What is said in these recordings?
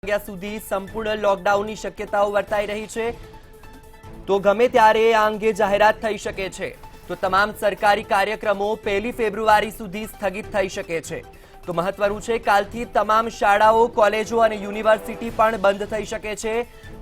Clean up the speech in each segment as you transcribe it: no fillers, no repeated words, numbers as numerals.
વાગ્યા સુધી સંપૂર્ણ લોકડાઉનની શક્યતાઓ વર્તાઈ રહી છે। તો ગમે ત્યારે આ અંગે જાહેરાત થઈ શકે છે। તો તમામ સરકારી કાર્યક્રમો 1 ફેબ્રુઆરી સુધી સ્થગિત થઈ શકે છે। તો મહત્વનું છે, કાલથી તમામ શાળાઓ, કોલેજો અને યુનિવર્સિટી પણ બંધ થઈ શકે છે।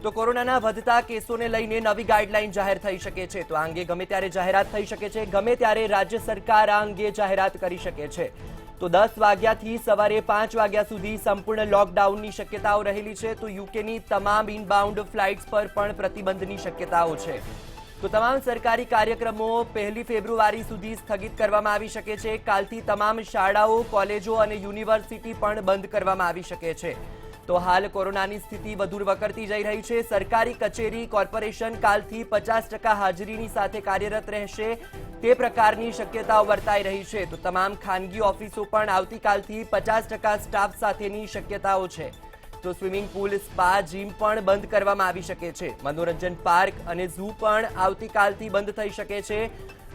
તો કોરોનાના વધતા કેસોને લઈને નવી ગાઈડલાઈન જાહેર થઈ શકે છે। તો આ અંગે ગમે ત્યારે જાહેરાત થઈ શકે છે। ગમે ત્યારે રાજ્ય સરકાર આ અંગે જાહેરાત કરી શકે છે। તો 10 વાગ્યાથી સવારે 5 વાગ્યા સુધી સંપૂર્ણ લોકડાઉનની શક્યતાઓ રહેલી છે। તો યુકેની તમામ ઇનબાઉન્ડ ફ્લાઇટ્સ પર પણ પ્રતિબંધની શક્યતાઓ છે। તો તમામ સરકારી કાર્યક્રમો 1 ફેબ્રુઆરી સુધી સ્થગિત કરવામાં આવી શકે છે। કાલથી તમામ શાળાઓ, કોલેજો અને યુનિવર્સિટી પણ બંધ કરવામાં આવી શકે છે। તો હાલ કોરોનાની સ્થિતિ વધુ વકરતી જઈ રહી છે। સરકારી કચેરી, કોર્પોરેશન કાલથી 50% હાજરીની સાથે કાર્યરત રહેશે તે પ્રકારની શક્યતાઓ વર્તાઈ રહી છે। તો તમામ ખાનગી ઓફિસો પણ આવતીકાલથી 50% સ્ટાફ સાથેની શક્યતાઓ છે। તો સ્વિમિંગ પુલ, સ્પા, જીમ પણ બંધ કરવામાં આવી શકે છે। મનોરંજન પાર્ક અને ઝૂ પણ આવતીકાલથી બંધ થઈ શકે છે।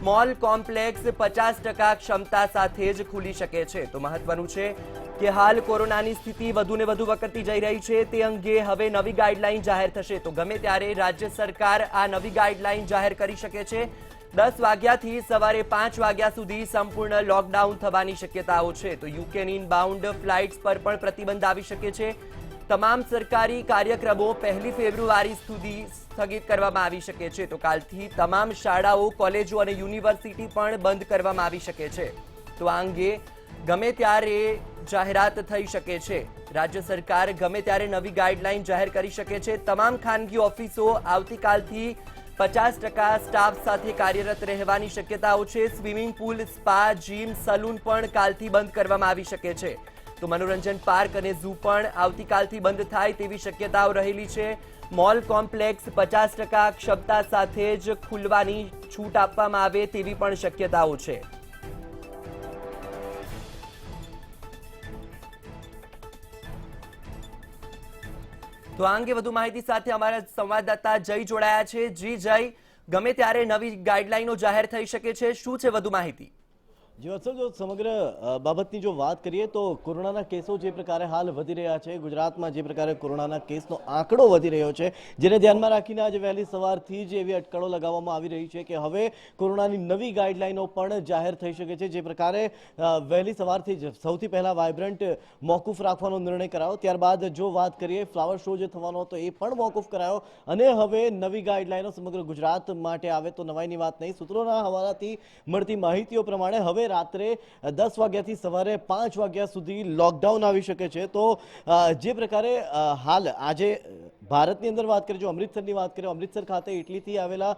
મોલ કોમ્પ્લેક્સ 50% ક્ષમતા સાથે જ ખુલી શકે છે। તો મહત્વનું છે કે હાલ કોરોનાની સ્થિતિ વધુને વધુ વકરતી જઈ રહી છે, તે અંગે હવે નવી ગાઈડલાઈન જાહેર થશે। તો ગમે ત્યારે રાજ્ય સરકાર આ નવી ગાઈડલાઈન જાહેર કરી શકે છે। 10 વાગ્યાથી સવારે 5 વાગ્યા સુધી સંપૂર્ણ લોકડાઉન થવાની શક્યતાઓ છે। તો યુકેની ઇનબાઉન્ડ ફ્લાઇટ્સ પર પણ પ્રતિબંધ આવી શકે છે। તમામ સરકારી કાર્યક્રમો 1 ફેબ્રુઆરી સુધી સ્થગિત કરવામાં આવી શકે છે। તો કાલથી તમામ શાળાઓ, કોલેજો અને યુનિવર્સિટી પણ બંધ કરવામાં આવી શકે છે। તો આ અંગે ગમે ત્યારે જાહેરાત થઈ શકે છે। રાજ્ય સરકાર ગમે ત્યારે નવી ગાઈડલાઈન જાહેર કરી શકે છે। તમામ ખાનગી ઓફિસો આવતીકાલથી 50% સ્ટાફ સાથે કાર્યરત રહેવાની શક્યતાઓ છે। Swimming pool, spa, gym, salon પણ કાલથી બંધ કરવામાં આવી શકે છે। તો મનોરંજન પાર્ક અને ઝૂ પણ આવતીકાલથી બંધ થાય તેવી શક્યતાઓ રહેલી છે। મોલ કોમ્પ્લેક્સ 50% ક્ષમતા સાથે જ ખુલવાની છૂટ આપવામાં આવે તેવી પણ શક્યતાઓ છે। તો આ અંગે વધુ માહિતી સાથે અમારા સંવાદદાતા જય જોડાયા છે। જી જય, ગમે ત્યારે નવી ગાઈડલાઈનો જાહેર થઈ શકે છે, શું છે વધુ માહિતી? जो असल जो समग्र बाबतनी जो बात करिए तो कोरोना केसों जे प्रकारे हाल वधी रह्या छे, गुजरातमां जे प्रकारे कोरोना केसनो आंकड़ो वधी रह्यो छे, जेने ध्यानमां राखीने आज वहेली सवारथी ज एवी अटकळो लगाववामां आवी रही छे के हवे कोरोनानी नवी गाइडलाइनो पण जाहेर थई शके छे। जे प्रकारे वहेली सवारथी ज सौथी पहेला वाइब्रન્ટ मोकूफ राखवानो निर्णय करायो, त्यारबाद जो बात करिए फ्लावर शो जे थवानो हतो ए पण मोकूफ करायो अने हवे नवी गाइडलाइनो समग्र गुजरात माटे आवे तो नवाईनी वात नहीं। सूत्रोना हवालाथी मळती माहितीओ प्रमाणे हवे रात्रे 10 वाग्याथी सवारे 5 वाग्या सुधी लॉकडाउन आवी शके छे। तो जे प्रकारे हाल आजे भारतनी अंदर बात करीए, जो अमृतसरनी बात करीए, अमृतसर खाते इटलीथी आवेला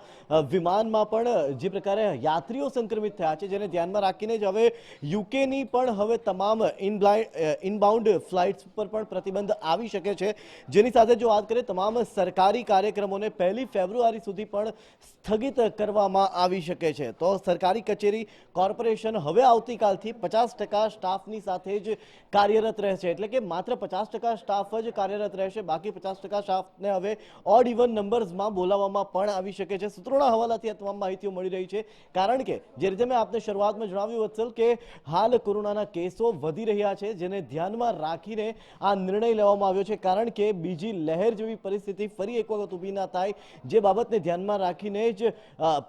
विमानमां पण जे प्रकारे यात्रीओ संक्रमित थया छे, जेने ध्यानमां राखीने ज हवे यूकेनी पण हवे तमाम इनबाउंड फ्लाइट्स पर पण प्रतिबंध आवी शके छे। जेनी साथे जो बात करीए तमाम सरकारी कार्यक्रमोने 1 फेब्रुआरी सुधी पण स्थगित करवामां आवी शके छे। तो सरकारी कचेरी, कोर्पोरेशन हवे आवतीकालथी 50% स्टाफनी साथे ज कार्यरत रहेशे, एटले के मात्र 50% स्टाफ ज कार्यरत रहेशे, बाकी 50% स्टाफने हवे ऑड इवन नंबर्समां बोलाववामां पण आवी शके छे। सूत्रोना हवालाथी आ तमाम माहितीओ मळी रही छे, कारण के जे रीते मैं आपने शरूआतमां जणाव्युं वत्सल के हाल कोरोनाना केसो वधी रह्या छे, जेने ध्यानमां राखीने आ निर्णय लेवामां આવ્યો છે, કારણ કે બીજી લહેર જેવી પરિસ્થિતિ ફરી એક વખત ઊભી ના થાય, જે બાબતને ધ્યાનમાં રાખીને જ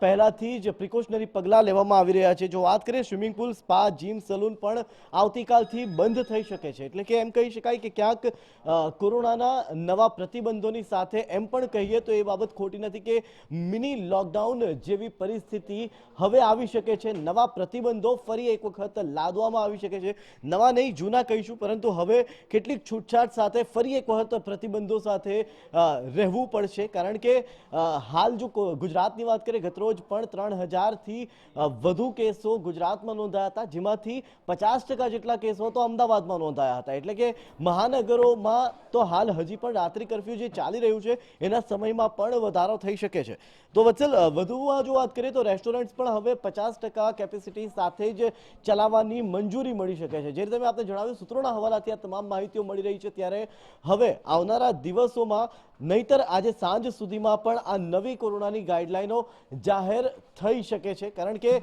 પહેલાથી જ પ્રિકોશનરી પગલાં લેવામાં આવી રહ્યા છે। જો વાત કરીએ swimming pool, spa, gym, salon પણ આવતીકાલથી બંધ થઈ શકે છે, એટલે કે એમ કહી શકાય કે ક્યાંક કોરોનાના નવા પ્રતિબંધોની સાથે એમ પણ કહીએ તો એ બાબત ખોટી નથી કે મિની લોકડાઉન જેવી પરિસ્થિતિ હવે આવી શકે છે। નવા પ્રતિબંધો ફરી એક વખત લાદવામાં આવી શકે છે, નવા નહીં જૂના કહીશું, પરંતુ હવે કેટલીક છૂટછાટ સાથે ફરી એક વખત પ્રતિબંધો સાથે રહેવું પડશે, કારણ કે હાલ જો ગુજરાતની વાત કરીએ ગતરોજ પણ 3000થી વધુ કેસો ગુજરાતમાં નોંધાયા હતા, જેમાંથી 50% જેટલા કેસો તો અમદાવાદમાં નોંધાયા હતા। એટલે કે મહાનગરોમાં તો હાલ હજી પણ રાત્રિ કર્ફ્યુ જે ચાલી રહ્યું છે એના સમયમાં પણ વધારો થઈ શકે છે। તો વત્સલ, વધુમાં જો વાત કરીએ તો રેસ્ટોરન્ટ્સ પણ હવે 50% કેપેસિટી સાથે જ ચલાવવાની મંજૂરી મળી શકે છે। જે રીતે મેં આપને જણાવ્યું, સૂત્રોના હવાલાથી આ તમામ માહિતીઓ મળી રહી છે, ત્યારે હવે આવનારા દિવસોમાં નહીતર આજે સાંજ સુધીમાં પણ આ નવી કોરોનાની ગાઈડલાઈનો જાહેર થઈ શકે છે, કારણ કે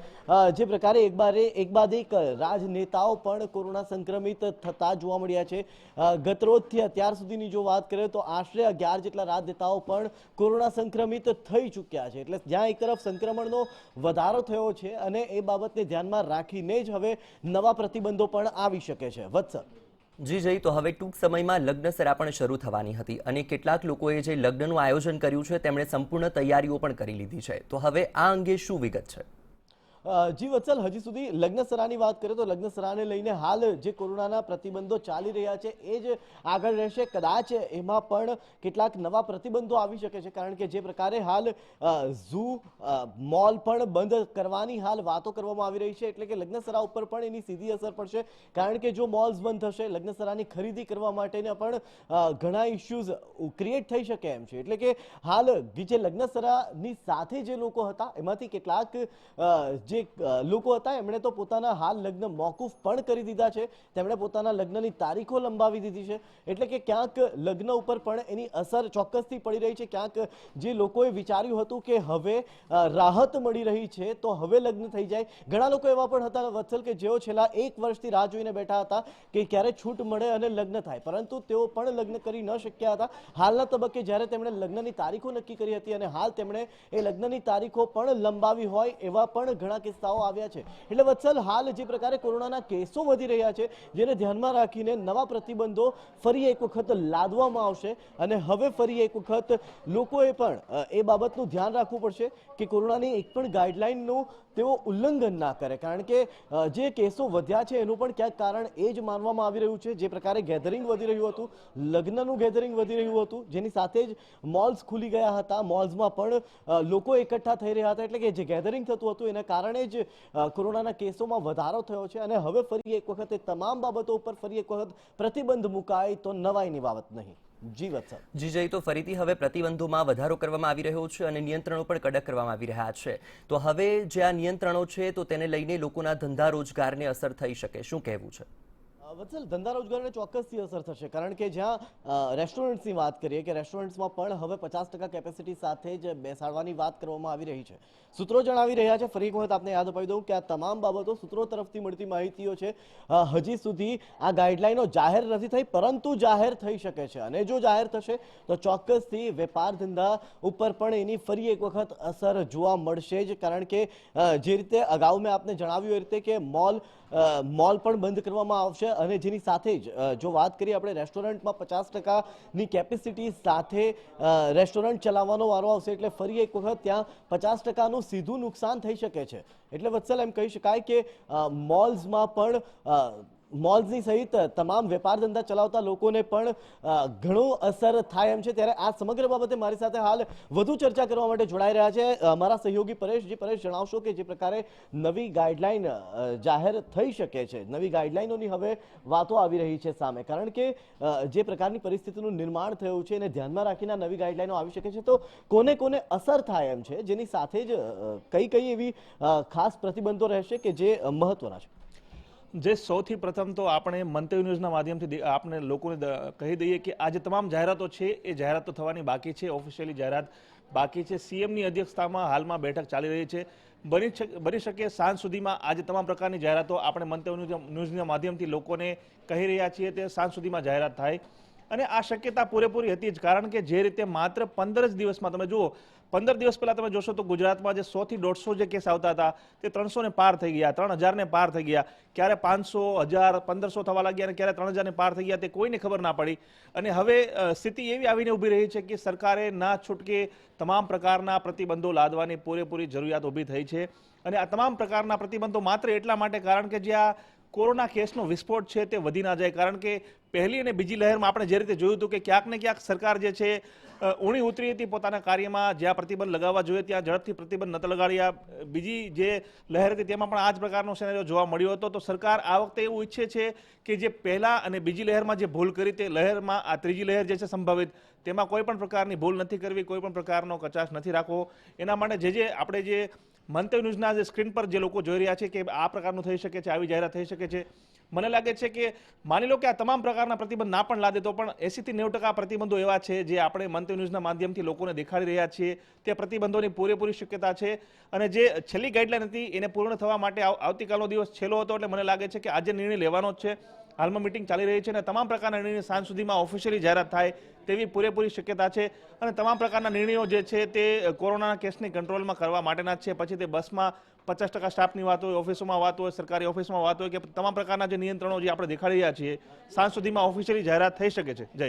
જે પ્રકારે એક બાદ એક રાજનેતાઓ પણ કોરોના સંક્રમિત થતા જોવા મળ્યા છે. ગતરોજથી અત્યાર સુધીની જો વાત કરીએ તો આશરે 11 જેટલા રાજનેતાઓ પણ કોરોના સંક્રમિત થઈ ચૂક્યા છે. એટલે જ્યાં એક તરફ સંક્રમણનો વધારો થયો છે અને એ બાબતને ધ્યાનમાં રાખીને જ હવે નવા પ્રતિબંધો પણ આવી શકે છે. વત્સલ. જી જઈ, તો હવે ટૂંક સમયમાં લગ્નસરા પણ શરૂ થવાની હતી અને કેટલાક લોકોએ જે લગ્નનું આયોજન કર્યું છે તેમણે સંપૂર્ણ તૈયારીઓ પણ કરી લીધી છે. તો હવે આ અંગે શું વિગત છે? જી વત્સલ, હજી સુધી લગ્નસરાની વાત કરીએ તો લગ્નસરાને લઈને હાલ જે કોરોનાના પ્રતિબંધો ચાલી રહ્યા છે એ જ આગળ રહેશે. કદાચ એમાં પણ કેટલાક નવા પ્રતિબંધો આવી શકે છે, કારણ કે જે પ્રકારે હાલ ઝૂ, મોલ પણ બંધ કરવાની હાલ વાતો કરવામાં આવી રહી છે. એટલે કે લગ્નસરા ઉપર પણ એની સીધી અસર પડશે, કારણ કે જો મોલ્સ બંધ થશે, લગ્નસરાની ખરીદી કરવા માટેના પણ ઘણા ઇશ્યુઝ ક્રિએટ થઈ શકે એમ છે. એટલે કે હાલ જે લગ્નસરાની સાથે જે લોકો હતા એમાંથી કેટલાક જે લોકો હતા એમણે તો પોતાના હાલ લગ્ન મોકૂફ પણ કરી દીધા છે. તેમણે પોતાના લગ્નની તારીખો લંબાવી દીધી છે. એટલે કે ક્યાંક લગ્ન ઉપર પણ એની અસર ચોક્કસથી પડી રહી છે. ક્યાંક જે લોકોએ વિચાર્યું હતું કે હવે રાહત મળી રહી છે તો હવે લગ્ન થઈ જાય, ઘણા લોકો એવા પણ હતા વત્સલ કે જેઓ છેલ્લા 1 વર્ષથી રાહ જોઈને બેઠા હતા કે ક્યારે છૂટ મળે અને લગ્ન થાય, પરંતુ તેઓ પણ લગ્ન કરી ન શક્યા હતા. હાલના તબક્કે જ્યારે તેમણે લગ્નની તારીખો નક્કી કરી હતી અને હાલ તેમણે એ લગ્નની તારીખો પણ લંબાવી હોય એવા પણ ઘણા કિસ્સાઓ આવ્યા છે. એટલે વત્સલ, હાલ જે પ્રકારે કોરોનાના કેસો વધી રહ્યા છે જેને ધ્યાનમાં રાખીને નવા પ્રતિબંધો ફરી એક વખત લાદવામાં આવશે અને હવે ફરી એક વખત લોકોએ પણ એ બાબતનું ધ્યાન રાખવું પડશે કે કોરોનાની એક પણ ગાઈડલાઈનનું તેઓ ઉલ્લંઘન ના કરે, કારણ કે જે કેસો વધ્યા છે એનું પણ ક્યાંક કારણ એ જ માનવામાં આવી રહ્યું છે. જે પ્રકારે ગેધરિંગ વધી રહ્યું હતું, લગ્નનું ગેધરિંગ વધી રહ્યું હતું, જેની સાથે જ મોલ્સ ખુલી ગયા હતા, મોલ્સમાં પણ લોકો એકઠા થઈ રહ્યા હતા. એટલે કે જે ગેધરિંગ થતું હતું એના કારણે જ કોરોનાના કેસોમાં વધારો થયો છે અને હવે ફરી એક વખત એ તમામ બાબતો ઉપર ફરી એક વખત પ્રતિબંધ મુકાય તો નવાઈની બાબત નહીં. જી વત્સલ. જી જઈ, તો ફરીથી હવે પ્રતિબંધોમાં વધારો કરવામાં આવી રહ્યો છે અને નિયંત્રણો પણ કડક કરવામાં આવી રહ્યા છે. તો હવે જે આ નિયંત્રણો છે તો તેને લઈને લોકોના ધંધા રોજગારને અસર થઈ શકે, શું કહેવું છે? વત્સલ, ધંધા રોજગારને ચોક્કસથી અસર થશે, કારણ કે જ્યાં રેસ્ટોરન્ટ્સની વાત કરીએ કે રેસ્ટોરન્ટ્સમાં પણ હવે 50% કેપેસિટી સાથે જ બેસાડવાની વાત કરવામાં આવી રહી છે. સૂત્રો જણાવી રહ્યા છે, ફરી એક વખત આપને યાદ અપાવી દઉં કે આ તમામ બાબતો સૂત્રો તરફથી મળતી માહિતીઓ છે. હજી સુધી આ ગાઈડલાઈનો જાહેર નથી થઈ, પરંતુ જાહેર થઈ શકે છે અને જો જાહેર થશે તો ચોક્કસથી વેપાર ધંધા ઉપર પણ એની ફરી એક વખત અસર જોવા મળશે જ. કારણ કે જે રીતે અગાઉ મેં આપને જણાવ્યું એ રીતે કે મોલ પણ બંધ કરવામાં આવશે અને જેની સાથે જ જો વાત કરીએ આપણે રેસ્ટોરન્ટમાં 50%ની કેપેસિટી સાથે રેસ્ટોરન્ટ ચલાવવાનો વારો આવશે, એટલે ફરી એક વખત ત્યાં 50%નું સીધું નુકસાન થઈ શકે છે. એટલે વત્સલ, એમ કહી શકાય કે મોલ્સમાં પણ મોલ્સની સહિત તમામ વેપાર ધંધા ચલાવતા લોકોને પણ ઘણું અસર થાય એમ છે. ત્યારે આ સમગ્ર બાબતે મારી સાથે હાલ વધુ ચર્ચા કરવા માટે જોડાઈ રહ્યા છે મારા સહયોગી પરેશ. પરેશ, જણાવશો કે જે પ્રકારે નવી ગાઈડલાઈન જાહેર થઈ શકે છે, નવી ગાઈડલાઈનોની હવે વાતો આવી રહી છે સામે, કારણ કે જે પ્રકારની પરિસ્થિતિનું નિર્માણ થયું છે એને ધ્યાનમાં રાખીને નવી ગાઈડલાઈનો આવી શકે છે, તો કોને કોને અસર થાય એમ છે, જેની સાથે જ કઈ એવી ખાસ પ્રતિબંધો રહેશે કે જે મહત્વના છે? જે સૌથી પ્રથમ તો આપણે મંતવ્ય ન્યૂઝના માધ્યમથી આપણે લોકોને કહી દઈએ કે આ જે તમામ જાહેરાતો છે એ જાહેરાતો થવાની બાકી છે, ઓફિશિયલી જાહેરાત બાકી છે. સીએમની અધ્યક્ષતામાં હાલમાં બેઠક ચાલી રહી છે. બની શકે સાંજ સુધીમાં આજે તમામ પ્રકારની જાહેરાતો આપણે મંતવ્ય ન્યૂઝના માધ્યમથી લોકોને કહી રહ્યા છીએ તે સાંજ સુધીમાં જાહેરાત થાય અને આ શક્યતા પૂરેપૂરી હતી જ, કારણ કે જે રીતે માત્ર 15 જ દિવસમાં તમે જુઓ, 15 દિવસ પહેલા તમે જોશો તો ગુજરાતમાં જે 100 થી 150 જે કેસ આવતા હતા તે 300 ને પાર થઈ ગયા, 3000 ને પાર થઈ ગયા, ક્યારે 500, 1000, 1500 થવા લાગ્યા અને ક્યારે 3000 ને પાર થઈ ગયા તે કોઈને ખબર ના પડી. અને હવે સ્થિતિ એવી આવીને ઊભી રહી છે કે સરકારે ના છૂટકે તમામ પ્રકારના પ્રતિબંધો લાદવાની પૂરેપૂરી જરૂરિયાત ઊભી થઈ છે. અને આ તમામ પ્રકારના પ્રતિબંધો માત્ર એટલા માટે, કારણ કે જ્યાં કોરોના કેસનો વિસ્ફોટ છે તે વધી ના જાય, કારણ કે પહેલી અને બીજી લહેરમાં આપણે જે રીતે જોયું હતું કે ક્યાંક ને ક્યાંક સરકાર જે છે ઊણી ઉતરી હતી પોતાના કાર્યમાં, જ્યાં પ્રતિબંધ લગાવવા જોઈએ ત્યાં ઝડપથી પ્રતિબંધ નતા લગાડ્યા. બીજી જે લહેર હતી તેમાં પણ આ જ પ્રકારનો સિનેરિયો જોવા મળ્યો હતો. તો સરકાર આ વખતે એવું ઈચ્છે છે કે જે પહેલા અને બીજી લહેરમાં જે ભૂલ કરી તે લહેરમાં આ ત્રીજી લહેર જે છે સંભવિત, તેમાં કોઈ પણ પ્રકારની ભૂલ નથી કરવી, કોઈ પણ પ્રકારનો કચાશ નથી રાખવો. એના માટે જે આપણે જે મંતવ્ય ન્યૂઝના જે સ્ક્રીન પર જે લોકો જોઈ રહ્યા છે કે આ પ્રકારનું થઈ શકે છે, આવી જાહેરાત થઈ શકે છે, મને લાગે છે કે માની લો કે આ તમામ પ્રકારના પ્રતિબંધ ના પણ લાદે તો પણ 80 થી 90% પ્રતિબંધો એવા છે જે આપણે મંતવ્ય ન્યૂઝના માધ્યમથી લોકોને દેખાડી રહ્યા છીએ. તે પ્રતિબંધોની પૂરેપૂરી શક્યતા છે અને જે છેલ્લી ગાઈડલાઈન હતી એને પૂર્ણ થવા માટે આવતીકાલનો દિવસ છેલ્લો હતો. એટલે મને લાગે છે કે આજે નિર્ણય લેવાનો જ છે. હાલમાં મિટિંગ ચાલી રહી છે અને તમામ પ્રકારના નિર્ણય સાંજ સુધીમાં ઓફિશિયલી જાહેરાત થાય તેવી પૂરેપૂરી શક્યતા છે. અને તમામ પ્રકારના નિર્ણયો જે છે તે કોરોનાના કેસની કંટ્રોલમાં કરવા માટેના જ છે. પછી તે બસમાં 50% સ્ટાફની વાત હોય, ઓફિસોમાં વાત હોય, સરકારી ઓફિસમાં વાત હોય કે તમામ પ્રકારના જે નિયંત્રણો જે આપણે દેખાડી રહ્યા છીએ સાંજ સુધીમાં ઓફિશિયલી જાહેરાત થઈ શકે છે. જય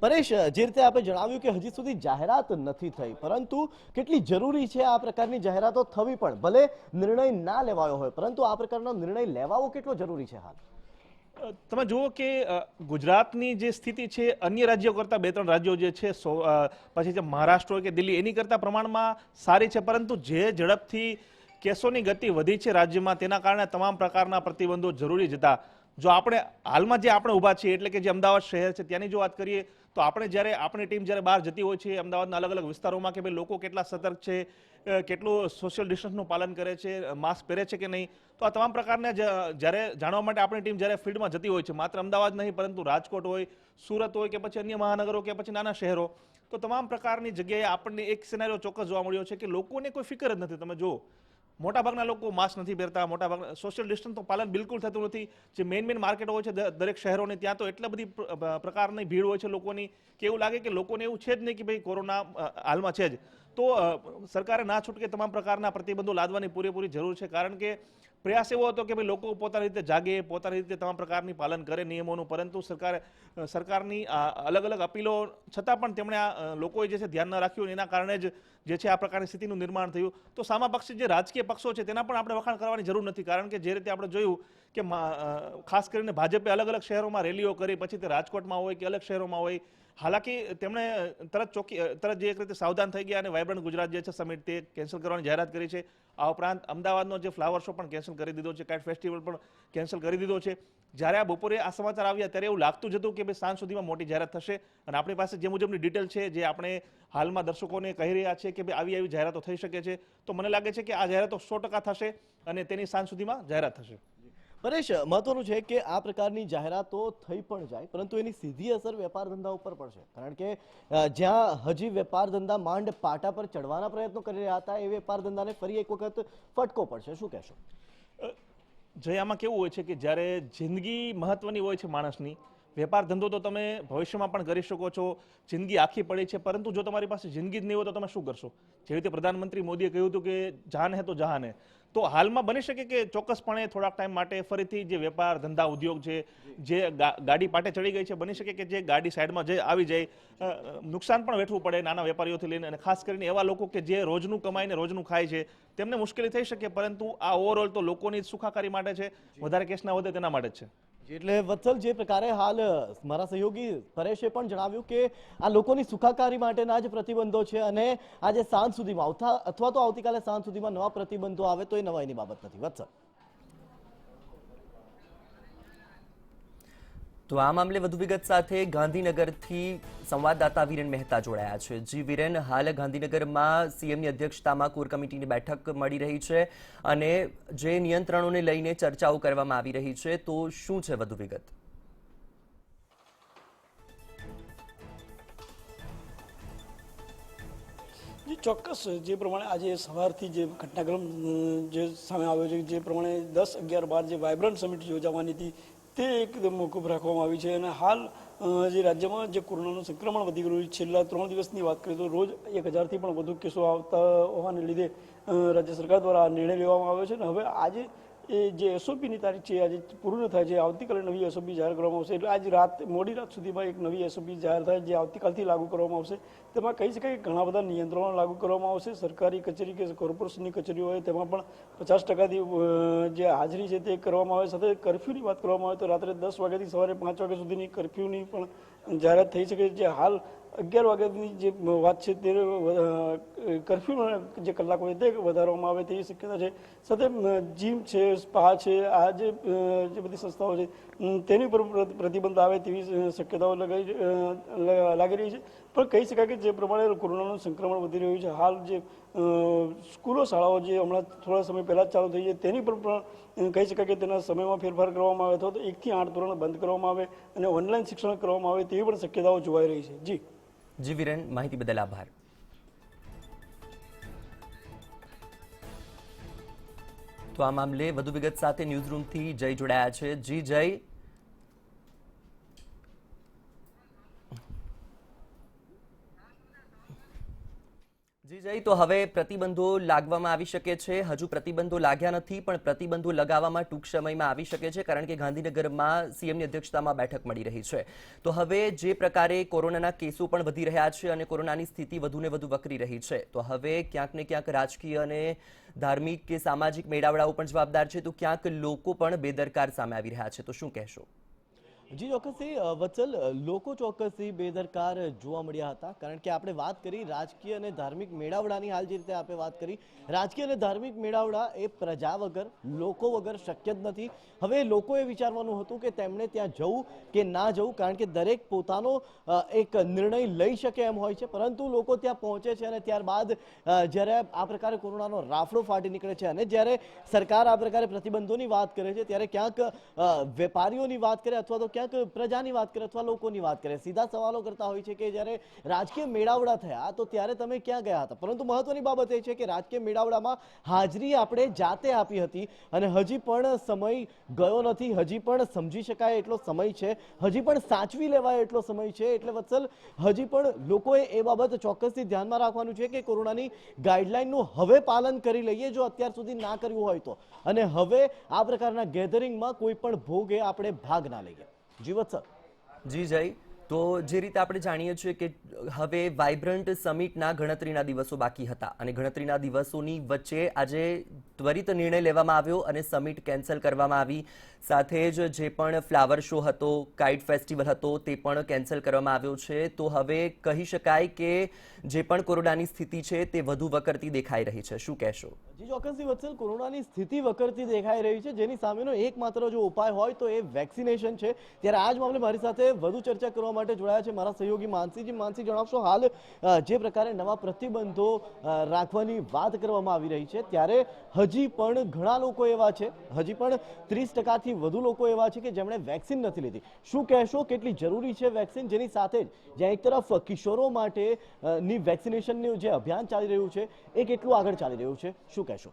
પરેશ, જે રીતે આપણે જણાવ્યું કે હજી સુધી જાહેરાત નથી થઈ, પરંતુ કેટલી જરૂરી છે આ પ્રકારની જાહેરાતો થવી પણ, ભલે નિર્ણય ના લેવાયો હોય પરંતુ આ પ્રકારનો નિર્ણય લેવાવો કેટલો જરૂરી છે હાલ? તમે જુઓ કે ગુજરાતની જે સ્થિતિ છે અન્ય રાજ્યો કરતાં 2-3 રાજ્યો જે છે પછી જે મહારાષ્ટ્ર હોય કે દિલ્હી એની કરતાં પ્રમાણમાં સારી છે, પરંતુ જે ઝડપથી કેસોની ગતિ વધી છે રાજ્યમાં તેના કારણે તમામ પ્રકારના પ્રતિબંધો જરૂરી જ હતા. જો આપણે હાલમાં જે આપણે ઊભા છીએ એટલે કે જે અમદાવાદ શહેર છે ત્યાંની જો વાત કરીએ તો આપણે જ્યારે આપણી ટીમ જ્યારે બહાર જતી હોય છે અમદાવાદના અલગ અલગ વિસ્તારોમાં કે ભાઈ લોકો કેટલા સતર્ક છે, કેટલું સોશિયલ ડિસ્ટન્સનું પાલન કરે છે, માસ્ક પહેરે છે કે નહીં, તો આ તમામ પ્રકારના જ્યારે જાણવા માટે આપણી ટીમ જ્યારે ફિલ્ડમાં જતી હોય છે, માત્ર અમદાવાદ નહીં પરંતુ રાજકોટ હોય, સુરત હોય કે પછી અન્ય મહાનગરો કે પછી નાના શહેરો, તો તમામ પ્રકારની જગ્યાએ આપણને એક સિનારીઓ ચોક્કસ જોવા મળ્યો છે કે લોકોને કોઈ ફિકર જ નથી. તમે જુઓ મોટાભાગના લોકો માસ્ક નથી પહેરતા, મોટાભાગના સોશિયલ ડિસ્ટન્સનું પાલન બિલકુલ થતું નથી. જે મેઇન માર્કેટો હોય છે દરેક શહેરોની ત્યાં તો એટલા બધી પ્રકારની ભીડ હોય છે લોકોની કે એવું લાગે કે લોકોને એવું છે જ નહીં કે ભાઈ કોરોના હાલમાં છે જ. તો સરકારે ના છૂટકે તમામ પ્રકારના પ્રતિબંધો લાદવાની પૂરેપૂરી જરૂર છે. કારણ કે પ્રયાસ એવો હતો કે ભાઈ લોકો પોતાની રીતે જાગે, પોતાની રીતે તમામ પ્રકારની પાલન કરે નિયમોનું, પરંતુ સરકારની અલગ અલગ અપીલો છતાં પણ તેમણે આ લોકોએ જે છે ધ્યાન ન રાખ્યું. એના કારણે જ જે છે આ પ્રકારની સ્થિતિનું નિર્માણ થયું. તો સામાપક્ષી જે રાજકીય પક્ષો છે તેના પણ આપણે વખાણ કરવાની જરૂર નથી. કારણ કે જે રીતે આપણે જોયું કે ખાસ કરીને ભાજપે અલગ અલગ શહેરોમાં રેલીઓ કરી, પછી તે રાજકોટમાં હોય કે અલગ શહેરોમાં હોય, હાલાકી તેમણે તરત જે એક રીતે સાવધાન થઈ ગયા અને વાઇબ્રન્ટ ગુજરાત જે છે સમિટ તે કેન્સલ કરવાની જાહેરાત કરી છે. આ ઉપરાંત અમદાવાદનો જે ફ્લાવર શો પણ કેન્સલ કરી દીધો છે, કાઇટ ફેસ્ટિવલ પણ કેન્સલ કરી દીધો છે. જ્યારે આ બપોરે આ સમાચાર આવ્યા ત્યારે એવું લાગતું જ હતું કે ભાઈ સાંજ સુધીમાં મોટી જાહેરાત થશે અને આપણી પાસે જે મુજબની ડિટેલ છે જે આપણે હાલમાં દર્શકોને કહી રહ્યા છે કે ભાઈ આવી જાહેરાતો થઈ શકે છે. તો મને લાગે છે કે આ જાહેરાતો 100% થશે અને તેની સાંજ સુધીમાં જાહેરાત થશે. પરેશ, મહત્વનું છે કે આ પ્રકારની જાહેરાતો થઈ પણ જાય પરંતુ એની સીધી અસર વેપાર ધંધા ઉપર પડશે. કારણ કે જ્યાં હજી વેપાર ધંધા માંડ પાટા પર ચડવાના પ્રયત્નો કરી રહ્યા હતા એ વેપાર ધંધાને ફરી એક વખત ફટકો પડશે. શું કહેશો? જય, આમાં કેવું હોય છે કે જ્યારે જિંદગી મહત્વની હોય છે માણસની, વેપાર ધંધો તો તમે ભવિષ્યમાં પણ કરી શકો છો, જિંદગી આખી પડી છે, પરંતુ જો તમારી પાસે જિંદગી જ નહીં હોય તો તમે શું કરશો? જેવી રીતે પ્રધાનમંત્રી મોદીએ કહ્યું હતું કે જાન હે તો જહાન હે. તો હાલમાં બની શકે કે ચોક્કસપણે થોડાક ટાઈમ માટે ફરીથી જે વેપાર ધંધા ઉદ્યોગ છે, જે ગાડી પાટે ચડી ગઈ છે, બની શકે કે જે ગાડી સાઈડમાં જે આવી જાય, નુકસાન પણ વેઠવું પડે નાના વેપારીઓથી લઈને, અને ખાસ કરીને એવા લોકો કે જે રોજનું કમાઈને રોજનું ખાય છે તેમને મુશ્કેલી થઈ શકે. પરંતુ આ ઓવરઓલ તો લોકોની સુખાકારી માટે છે, વધારે કેસ ના વધે તેના માટે જ છે. એટલે વત્સલ, જે પ્રકારે હાલ મારા સહયોગી પરેશે પણ જણાવ્યું કે આ લોકોની સુખાકારી માટેના જ પ્રતિબંધો છે અને આજે સાંજ સુધીમાં અથવા તો આવતીકાલે સાંજ સુધીમાં નવા પ્રતિબંધો આવે તો એ નવાઈની બાબત નથી. વત્સલ, તો આ મામલે વધુ વિગત સાથે ગાંધીનગરથી સંવાદદાતા વિરેન મહેતા જોડાયા છે. જી વિરેન, હાલ ગાંધીનગરમાં સીએમની અધ્યક્ષતામાં કોર કમિટીની બેઠક મળી રહી છે અને જે નિયંત્રણોને લઈને ચર્ચાઓ કરવામાં આવી રહી છે, તો શું છે વધુ વિગત? ચોક્કસ જે પ્રમાણે આજે સવારથી જે ઘટનાક્રમ જે સામે આવ્યો છે, જે પ્રમાણે 10, 11, 12 જે વાઇબ્રન્ટ સમિટ યોજાવાની હતી તે એકદમ મોકૂફ રાખવામાં આવી છે. અને હાલ જે રાજ્યમાં જે કોરોનાનું સંક્રમણ વધી ગયું છે, છેલ્લા 3 દિવસની વાત કરીએ તો રોજ 1000થી પણ વધુ કેસો આવતા હોવાને લીધે રાજ્ય સરકાર દ્વારા આ નિર્ણય લેવામાં આવ્યો છે. અને હવે આજે એ જે એસઓપીની તારીખ છે આજે પૂર્ણ થાય છે, આવતીકાલે નવી એસઓપી જાહેર કરવામાં આવશે. એટલે આજ મોડી રાત સુધીમાં એક નવી એસઓપી જાહેર થાય જે આવતીકાલથી લાગુ કરવામાં આવશે. તેમાં કહી શકાય કે ઘણા બધા નિયંત્રણો લાગુ કરવામાં આવશે. સરકારી કચેરી કે કોર્પોરેશનની કચેરીઓ હોય તેમાં પણ 50% જે હાજરી છે તે કરવામાં આવે. સાથે કરફ્યુની વાત કરવામાં આવે તો રાત્રે 10 વાગ્યાથી સવારે 5 વાગ્યા સુધીની કરફ્યુની પણ જાહેરાત થઈ શકે. જે હાલ 11 વાગ્યાની જે વાત છે તે કર્ફ્યુના જે કલાકો છે તે વધારવામાં આવે તેવી શક્યતા છે. સાથે જીમ છે, સ્પા છે, આ જે બધી સંસ્થાઓ છે તેની પર પ્રતિબંધ આવે તેવી શક્યતાઓ લાગી રહી છે. પણ કહી શકાય કે જે પ્રમાણે કોરોનાનું સંક્રમણ વધી રહ્યું છે, હાલ જે સ્કૂલો શાળાઓ જે હમણાં થોડા સમય પહેલાં જ ચાલુ થઈ છે તેની પર પણ કહી શકાય કે તેના સમયમાં ફેરફાર કરવામાં આવે અથવા તો 1 થી 8 ધોરણ બંધ કરવામાં આવે અને ઓનલાઈન શિક્ષણ કરવામાં આવે તેવી પણ શક્યતાઓ જોવાઈ રહી છે. જી વિરેન, માહિતી બદલ આભાર. તો આ મામલે વધુ વિગત સાથે ન્યૂઝ રૂમથી જય જોડાયા છે. જી જય. જી જય, તો હવે પ્રતિબંધો લાગવામાં આવી શકે છે. હજુ પ્રતિબંધો લાગ્યા નથી, પણ પ્રતિબંધો લગાવવામાં ટૂંક સમયમાં આવી શકે છે, કારણ કે ગાંધીનગરમાં સીએમની અધ્યક્ષતામાં બેઠક મળી રહી છે. તો હવે જે પ્રકારે કોરોનાના કેસો પણ વધી રહ્યા છે અને કોરોનાની સ્થિતિ વધુને વધુ વકરી રહી છે, તો હવે ક્યાંક ને ક્યાંક રાજકીય અને ધાર્મિક કે સામાજિક મેળાવડાઓ પણ જવાબદાર છે, તો ક્યાંક લોકો પણ બેદરકાર સામે આવી રહ્યા છે. તો શું કહેશો? જી ચોક્કસથી વત્સલ, લોકો ચોક્કસથી બેદરકાર જોવા મળ્યા હતા, કારણ કે આપણે વાત કરી રાજકીય અને ધાર્મિક મેળાવડાની. હાલ જે રીતે આપણે વાત કરી, રાજકીય અને ધાર્મિક મેળાવડા એ પ્રજા વગર, લોકો વગર શક્ય જ નથી. હવે લોકોએ વિચારવાનું હતું કે તેમણે ત્યાં જવું કે ના જવું, કારણ કે દરેક પોતાનો એક નિર્ણય લઈ શકે એમ હોય છે, પરંતુ લોકો ત્યાં પહોંચે છે અને ત્યારબાદ જ્યારે આ પ્રકારે કોરોનાનો રાફડો ફાટી નીકળે છે અને જ્યારે સરકાર આ પ્રકારે પ્રતિબંધોની વાત કરે છે, ત્યારે ક્યાંક વેપારીઓની વાત કરે અથવા તો ક્યાંક પ્રજાની વાત કરે અથવા લોકોની વાત કરે, સીધા સવાલો કરતા હોય છે કે જ્યારે રાજકીય મેળાવડા થયા તો ત્યારે તમે ક્યાં ગયા હતા. પરંતુ મહત્વની બાબત એ છે કે રાજકીય મેળાવડામાં હાજરી આપણે જાતે આપી હતી અને હજી પણ સમય ગયો નથી, હજી પણ સમજી શકાય એટલો સમય છે, હજી પણ સાચવી લેવાય એટલો સમય છે. એટલે વત્સલ, હજી પણ લોકોએ એ બાબત ચોક્કસથી ધ્યાનમાં રાખવાનું છે કે કોરોનાની ગાઈડલાઈનનું હવે પાલન કરી લઈએ, જો અત્યાર સુધી ના કર્યું હોય તો, અને હવે આ પ્રકારના ગેધરિંગમાં કોઈ પણ ભોગે આપણે ભાગ ના લઈએ. જી વત્સલ. જી જય, તો જે રીતે આપણે જાણીએ છીએ કે હવે વાઇબ્રન્ટ સમિટના ગણતરીના દિવસો બાકી હતા અને ગણતરીના દિવસોની વચ્ચે આજે ત્વરિત નિર્ણય લેવામાં આવ્યો અને સમિટ કેન્સલ કરવામાં આવી. સાથે જ જે પણ ફ્લાવર શો હતો, કાઇટ ફેસ્ટિવલ હતો, તે પણ કેન્સલ કરવામાં આવ્યો છે. તો હવે કહી શકાય કે જે પણ કોરોનાની સ્થિતિ છે તે વધુ વકરતી દેખાઈ રહી છે. શું કહેશો? જી ચોક્કસથી વત્સલ, કોરોનાની સ્થિતિ વકરતી દેખાઈ રહી છે, જેની સામેનો એકમાત્ર જો ઉપાય હોય તો એ વેક્સિનેશન છે. ત્યારે આ જ મામલે મારી સાથે વધુ ચર્ચા કરવા માટે જોડાયા છે મારા સહયોગી માનસીજી. માનસી, જણાવશો હાલ જે પ્રકારે નવા પ્રતિબંધો રાખવાની વાત કરવામાં આવી રહી છે, ત્યારે હજી પણ ઘણા લોકો એવા છે, હજી પણ 30% વધુ લોકો એવા છે કે જેમણે વેક્સિન નથી લીધી. શું કહેશો, કેટલી જરૂરી છે વેક્સિન? જેની સાથે જ જ્યાં એક તરફ કિશોરો માટે ની વેક્સિનેશનનું જે અભિયાન ચાલી રહ્યું છે એ કેટલું આગળ ચાલી રહ્યું છે, શું કહેશો?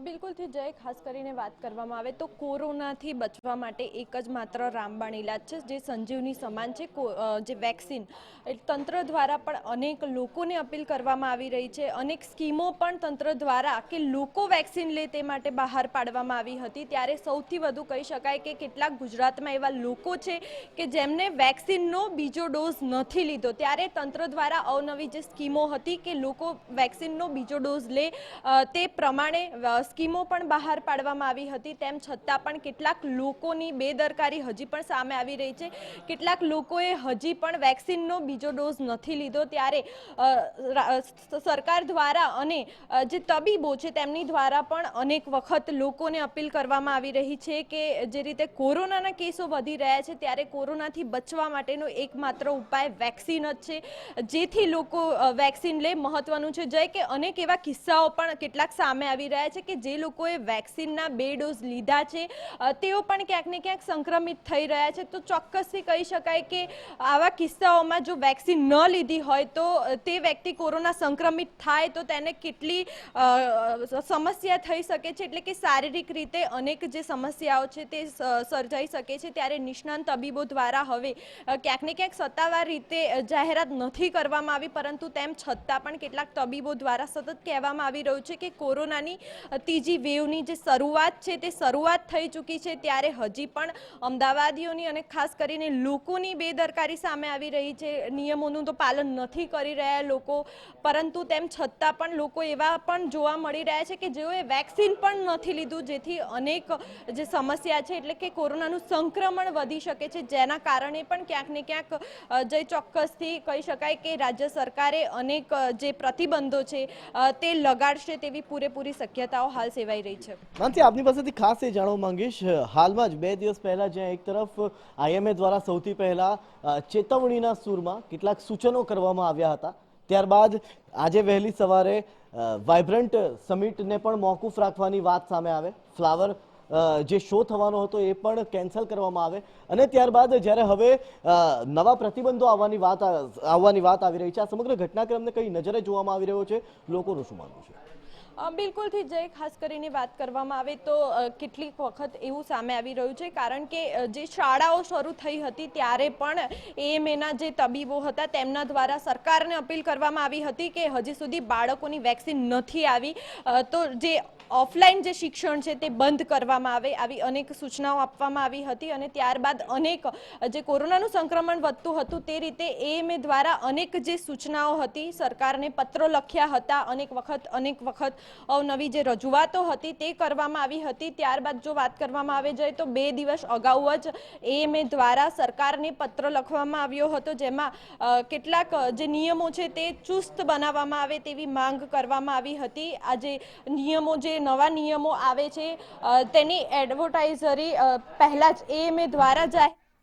બિલકુલથી જય, ખાસ કરીને વાત કરવામાં આવે તો કોરોનાથી બચવા માટે એક જ માત્ર રામબાણ ઇલાજ છે, જે સંજીવની સમાન છે, જે વેક્સિન. તંત્ર દ્વારા પણ અનેક લોકોને અપીલ કરવામાં આવી રહી છે, અનેક સ્કીમો પણ તંત્ર દ્વારા કે લોકો વેક્સિન લે તે માટે બહાર પાડવામાં આવી હતી. ત્યારે સૌથી વધુ કહી શકાય કે કેટલાક ગુજરાતમાં એવા લોકો છે કે જેમને વેક્સિનનો બીજો ડોઝ નથી લીધો, ત્યારે તંત્ર દ્વારા અવનવી જે સ્કીમો હતી કે લોકો વેક્સિનનો બીજો ડોઝ લે તે પ્રમાણે સ્કીમો પણ બહાર પાડવામાં આવી હતી. તેમ છતાં પણ કેટલાક લોકોની બેદરકારી હજી પણ સામે આવી રહી છે. કેટલાક લોકોએ હજી પણ વેક્સિનનો બીજો ડોઝ નથી લીધો. ત્યારે સરકાર દ્વારા અને જે તબીબો છે તેમની દ્વારા પણ અનેક વખત લોકોને અપીલ કરવામાં આવી રહી છે કે જે રીતે કોરોનાના કેસો વધી રહ્યા છે, ત્યારે કોરોનાથી બચવા માટેનો એકમાત્ર ઉપાય વેક્સિન જ છે, જેથી લોકો વેક્સિન લે. મહત્વનું છે જય કે અનેક એવા કિસ્સાઓ પણ કેટલાક સામે આવી રહ્યા છે કે જે લોકોએ વેક્સિનના 2 ડોઝ લીધા છે તેઓ પણ ક્યાંક ને ક્યાંક સંક્રમિત થઈ રહ્યા છે. તો ચોક્કસથી કહી શકાય કે આવા કિસ્સાઓમાં જો વેક્સિન ન લીધી હોય તો તે વ્યક્તિ કોરોના સંક્રમિત થાય તો તેને કેટલી સમસ્યા થઈ શકે છે, એટલે કે શારીરિક રીતે અનેક જે સમસ્યાઓ છે તે સર્જાઈ શકે છે. ત્યારે નિષ્ણાંત તબીબો દ્વારા હવે ક્યાંક ને ક્યાંક સત્તાવાર રીતે જાહેરાત નથી કરવામાં આવી, પરંતુ તેમ છતાં પણ કેટલાક તબીબો દ્વારા સતત કહેવામાં આવી રહ્યું છે કે કોરોનાની ત્રીજી વેવની જે શરૂઆત છે તે શરૂઆત થઈ ચૂકી છે, ત્યારે હજી પણ અમદાવાદીઓની અને ખાસ કરીને લોકોની બેદરકારી સામે આવી રહી છે. નિયમોનું તો પાલન નથી કરી રહ્યા લોકો, પરંતુ તેમ છતાં પણ લોકો એવા પણ જોવા મળી રહ્યા છે કે જેઓએ વેક્સિન પણ નથી લીધું, જેથી અનેક જે સમસ્યા છે એટલે કે કોરોનાનું સંક્રમણ વધી શકે છે, જેના કારણે પણ ક્યાંક ને ક્યાંક જે ચોક્કસથી કહી શકાય કે રાજ્ય સરકારે અનેક જે પ્રતિબંધો છે તે લગાડશે તેવી પૂરેપૂરી શક્યતાઓ હાલ સેવાઈ રહી છે. માનસી, આપની પાસેથી ખાસ એ જાણવા માંગીશ, હાલમાં જ 2 દિવસ પહેલા જ્યાં એક તરફ IMA દ્વારા સૌથી પહેલા ચેતવણીના સૂરમાં કેટલાક સૂચનો કરવામાં આવ્યા હતા, ત્યારબાદ આજે વહેલી સવારે વાઇબ્રન્ટ સમિટને પણ મોકૂફ રાખવાની વાત સામે આવે, ફ્લાવર જે શો થવાનો હતો એ પણ કેન્સલ કરવામાં આવે, અને ત્યારબાદ જ્યારે હવે નવા પ્રતિબંધો આવવાની વાત આવી રહી છે, આ સમગ્ર ઘટનાક્રમને કઈ નજરે જોવામાં આવી રહ્યો છે, લોકોનું શું માનવું છે? બિલકુલથી જય, ખાસ કરીને વાત કરવામાં આવે તો કેટલીક વખત એવું સામે આવી રહ્યું છે, કારણ કે જે શાળાઓ શરૂ થઈ હતી ત્યારે પણ AMAના જે તબીબો હતા તેમના દ્વારા સરકારને અપીલ કરવામાં આવી હતી કે હજી સુધી બાળકોની વેક્સિન નથી આવી, તો જે ઓફલાઈન જે શિક્ષણ છે તે બંધ કરવામાં આવે, આવી અનેક સૂચનાઓ આપવામાં આવી હતી. અને ત્યારબાદ અનેક જે કોરોનાનું સંક્રમણ વધતું હતું તે રીતે AMA દ્વારા અનેક જે સૂચનાઓ હતી સરકારને પત્રો લખ્યા હતા, અનેક વખત નવી જે રજૂઆતો હતી તે કરવામાં આવી હતી. ત્યારબાદ જો વાત કરવામાં આવે જાય તો 2 દિવસ અગાઉ જ AMA દ્વારા સરકારને પત્ર લખવામાં આવ્યો હતો, જેમાં કેટલાક જે નિયમો છે તે ચુસ્ત બનાવવામાં આવે તેવી માંગ કરવામાં આવી હતી. આ જે નિયમો, જે નવા નિયમો આવે છે તેની એડવર્ટાઇઝરી પહેલા જ AMA દ્વારા જાહેર